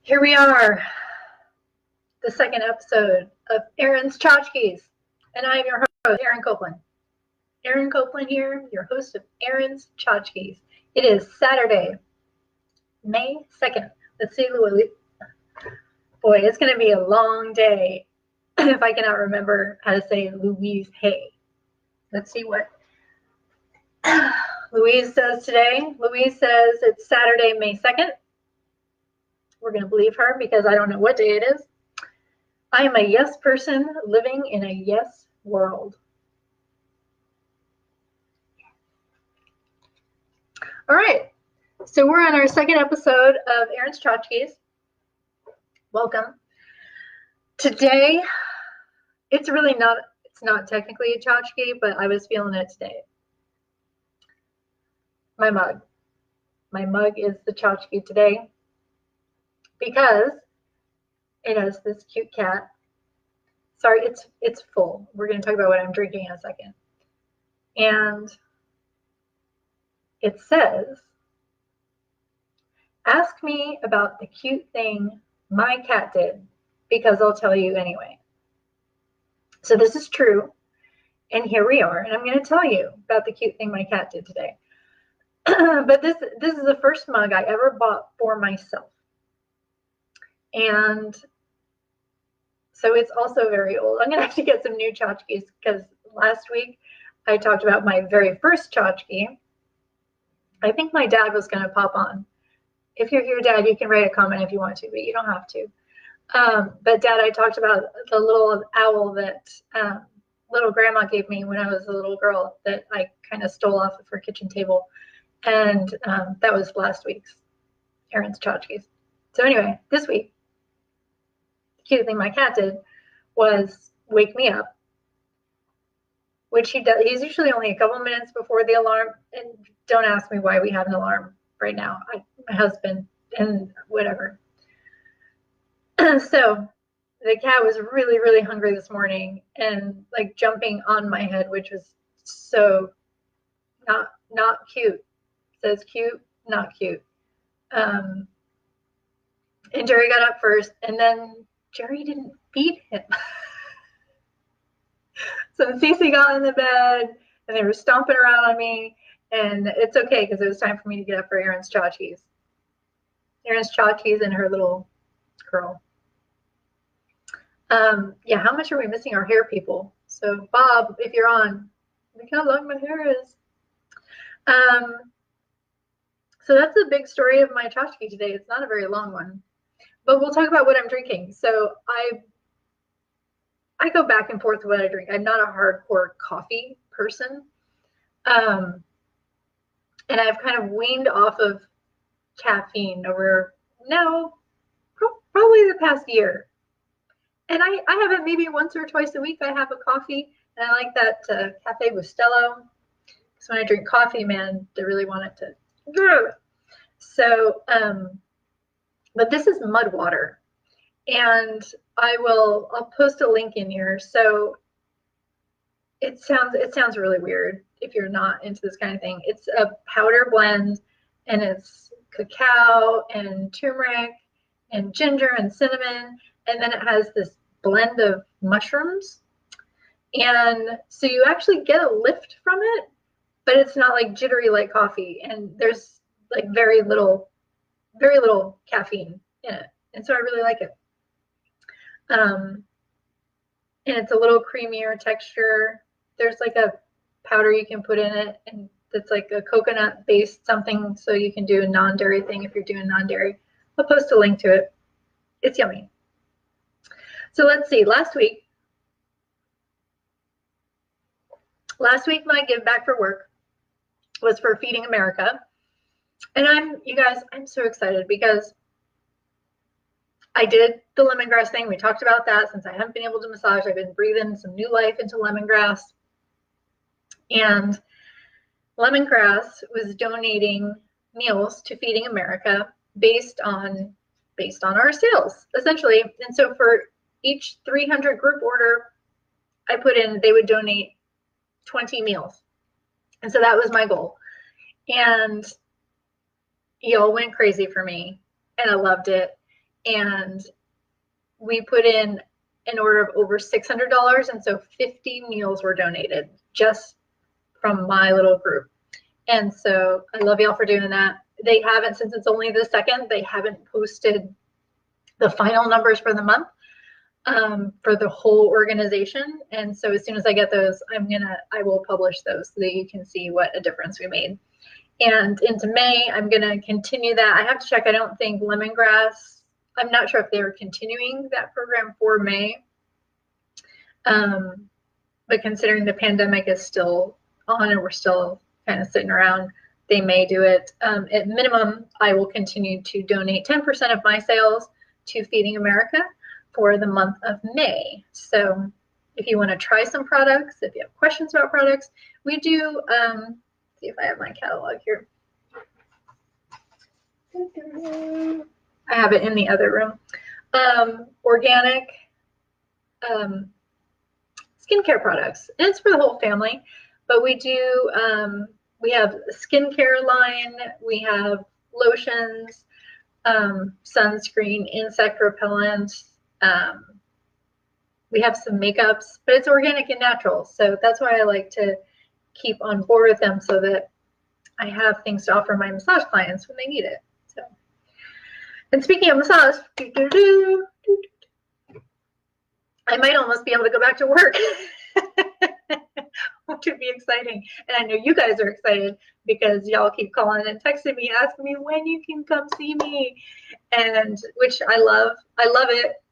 Here we are, the second episode of Erin's Tchotchkes, and I am your host, Erin Copelan. Erin Copelan here, your host of Erin's Tchotchkes. It is Saturday, May 2nd. Let's see, boy, it's going to be a long day if I cannot remember how to say Louise Hay. Let's see what Louise says today. Louise says it's Saturday, May 2nd. We're going to believe her because I don't know what day it is. I am a yes person living in a yes world. All right, so we're on our second episode of Erin's Tchotchkes. Welcome. Today, it's not technically a tchotchke, but I was feeling it today. My mug is the tchotchke today because it has this cute cat. Sorry, it's full. We're going to talk about what I'm drinking in a second. And it says, ask me about the cute thing my cat did because I'll tell you anyway. So this is true. And here we are. And I'm going to tell you about the cute thing my cat did today. But this is the first mug I ever bought for myself. And so it's also very old. I'm going to have to get some new tchotchkes because last week I talked about my very first tchotchke. I think my dad was going to pop on. If you're here, Dad, you can write a comment if you want to, but you don't have to. But Dad, I talked about the little owl that little grandma gave me when I was a little girl that I kind of stole off of her kitchen table. And that was last week's Erin's Tchotchkes. So anyway, this week, the cute thing my cat did was wake me up, which he does. He's usually only a couple minutes before the alarm. And don't ask me why we have an alarm right now. My husband and whatever. So the cat was really, really hungry this morning and like jumping on my head, which was so not cute. It says cute, not cute. And Jerry got up first, and then Jerry didn't feed him. So Cece got in the bed, and they were stomping around on me, and it's okay because it was time for me to get up for Erin's Tchotchkes. Erin's Tchotchkes and her little curl. Yeah, how much are we missing our hair, people? So Bob, if you're on, look how long my hair is. So that's the big story of my tchotchke today. It's not a very long one, but we'll talk about what I'm drinking. So I go back and forth with what I drink. I'm not a hardcore coffee person. And I've kind of weaned off of caffeine over now, probably the past year. And I have it maybe once or twice a week. I have a coffee, and I like that Cafe Bustelo. Because when I drink coffee, man, I really want it to. So, but this is mud water, and I'll post a link in here. So it sounds really weird if you're not into this kind of thing. It's a powder blend, and it's cacao and turmeric and ginger and cinnamon, and then it has this blend of mushrooms. And so you actually get a lift from it, but it's not like jittery like coffee, and there's like very little caffeine in it, and so I really like it. And it's a little creamier texture. There's like a powder you can put in it, and it's like a coconut based something, so you can do a non-dairy thing if you're doing non-dairy. I'll post a link to it. It's yummy. So let's see. Last week my give back for work was for Feeding America. And I'm so excited because I did the lemongrass thing. We talked about that. Since I haven't been able to massage, I've been breathing some new life into lemongrass. And lemongrass was donating meals to Feeding America based on our sales, essentially. And so for each 300 group order I put in, they would donate 20 meals. And so that was my goal. And y'all went crazy for me, and I loved it. And we put in an order of over $600, and so 50 meals were donated just from my little group. And so I love y'all for doing that. They haven't, since it's only the 2nd, they haven't posted the final numbers for the month for the whole organization. And so as soon as I get those, I will publish those so that you can see what a difference we made. And into May, I'm going to continue that. I have to check. I don't think lemongrass, I'm not sure if they were continuing that program for May. But considering the pandemic is still on and we're still kind of sitting around, they may do it. At minimum, I will continue to donate 10% of my sales to Feeding America for the month of May. So if you want to try some products, if you have questions about products, we do, see if I have my catalog here. I have it in the other room. Organic skincare products. And it's for the whole family, but we do, we have a skincare line, we have lotions, sunscreen, insect repellents. We have some makeups, but it's organic and natural. So that's why I like to keep on board with them so that I have things to offer my massage clients when they need it. So, and speaking of massage, I might almost be able to go back to work. Which would be exciting. And I know you guys are excited because y'all keep calling and texting me, asking me when you can come see me. And which I love. I love it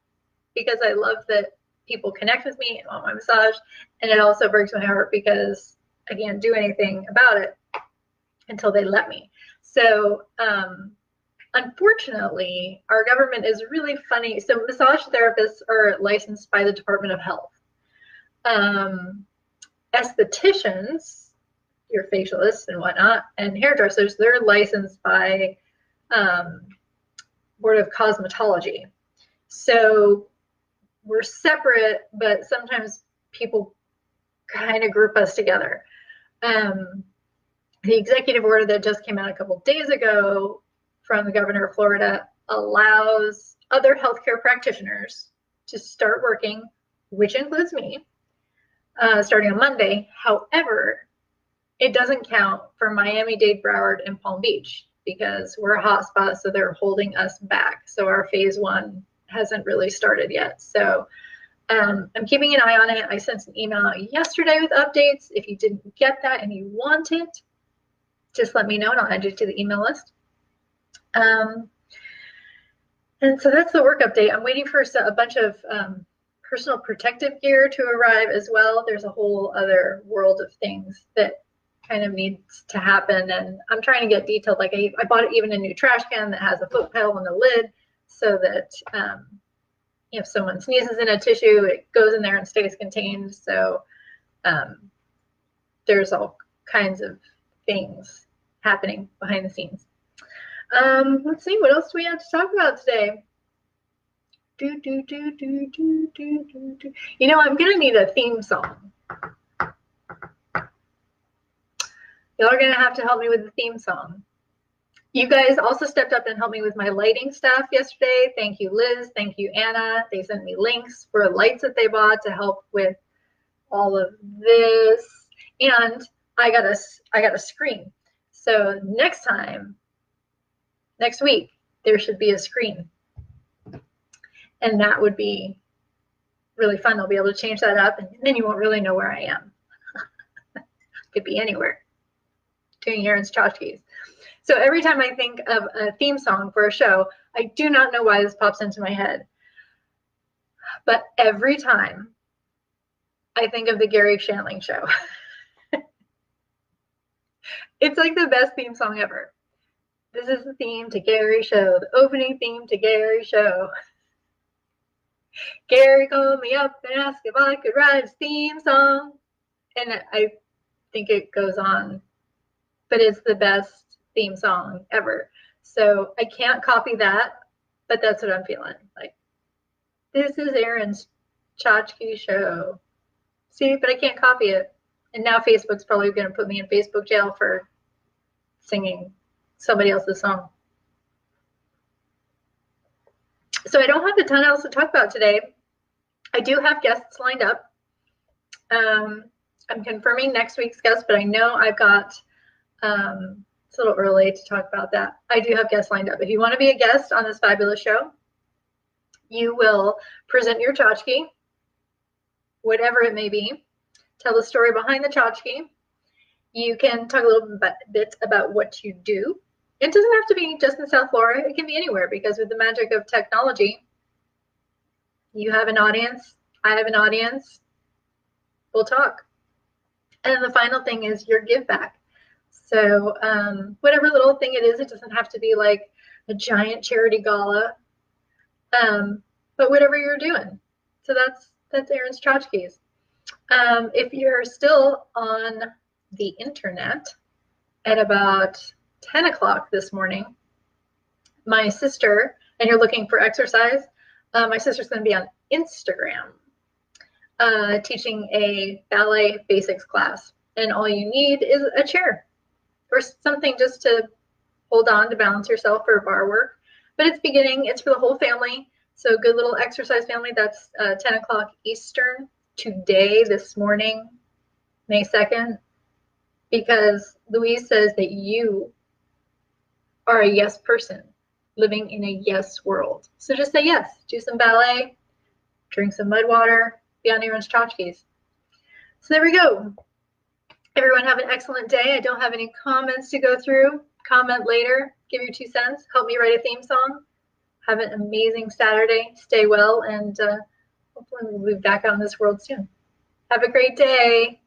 because I love that people connect with me and want my massage. And it also breaks my heart because I can't do anything about it until they let me. So unfortunately, our government is really funny. So massage therapists are licensed by the Department of Health. Estheticians, your facialists and whatnot, and hairdressers, they're licensed by Board of Cosmetology. So we're separate, but sometimes people kind of group us together. The executive order that just came out a couple of days ago from the governor of Florida allows other healthcare practitioners to start working, which includes me, starting on Monday. However, it doesn't count for Miami-Dade, Broward, and Palm Beach because we're a hot spot, so they're holding us back. So our phase 1 hasn't really started yet. So I'm keeping an eye on it. I sent an email out yesterday with updates. If you didn't get that and you want it, just let me know and I'll add you to the email list. And so that's the work update. I'm waiting for a bunch of personal protective gear to arrive as well. There's a whole other world of things that kind of needs to happen, and I'm trying to get detailed. Like I bought even a new trash can that has a foot pedal and a lid so that if someone sneezes in a tissue, it goes in there and stays contained. So there's all kinds of things happening behind the scenes. Let's see, what else do we have to talk about today? You know, I'm gonna need a theme song. Y'all are gonna have to help me with the theme song. You guys also stepped up and helped me with my lighting stuff yesterday. Thank you, Liz. Thank you, Anna. They sent me links for lights that they bought to help with all of this. And I got a screen. So next week, there should be a screen. And that would be really fun. I'll be able to change that up, and then you won't really know where I am. Could be anywhere. Doing Erin's Tchotchkes. So every time I think of a theme song for a show, I do not know why this pops into my head. But every time I think of the Gary Shandling Show. It's like the best theme song ever. This is the theme to Gary Show, the opening theme to Gary Show. Gary called me up and asked if I could write his theme song. And I think it goes on, but it's the best theme song ever. So I can't copy that, but that's what I'm feeling. Like, this is Erin's Tchotchkes Show. See, but I can't copy it. And now Facebook's probably going to put me in Facebook jail for singing somebody else's song. So I don't have a ton else to talk about today. I do have guests lined up. I'm confirming next week's guest, but I know I've got, it's a little early to talk about that. I do have guests lined up. If you want to be a guest on this fabulous show, you will present your tchotchke, whatever it may be, tell the story behind the tchotchke. You can talk a little bit about what you do. It doesn't have to be just in South Florida. It can be anywhere, because with the magic of technology, you have an audience, I have an audience, we'll talk. And then the final thing is your give back. So whatever little thing it is, it doesn't have to be like a giant charity gala, but whatever you're doing. So that's Erin's Tchotchkes. If you're still on the internet at about 10 o'clock this morning, my sister, and you're looking for exercise, my sister's going to be on Instagram teaching a ballet basics class. And all you need is a chair or something just to hold on to balance yourself for bar work. But it's beginning. It's for the whole family. So good little exercise family. That's 10 o'clock Eastern today, this morning, May 2nd, because Louise says that you are a yes person living in a yes world. So just say yes. Do some ballet, drink some mud water, be on Erin's Tchotchkes. So there we go. Everyone have an excellent day. I don't have any comments to go through. Comment later. Give your 2 cents. Help me write a theme song. Have an amazing Saturday. Stay well, and hopefully we'll be back out in this world soon. Have a great day.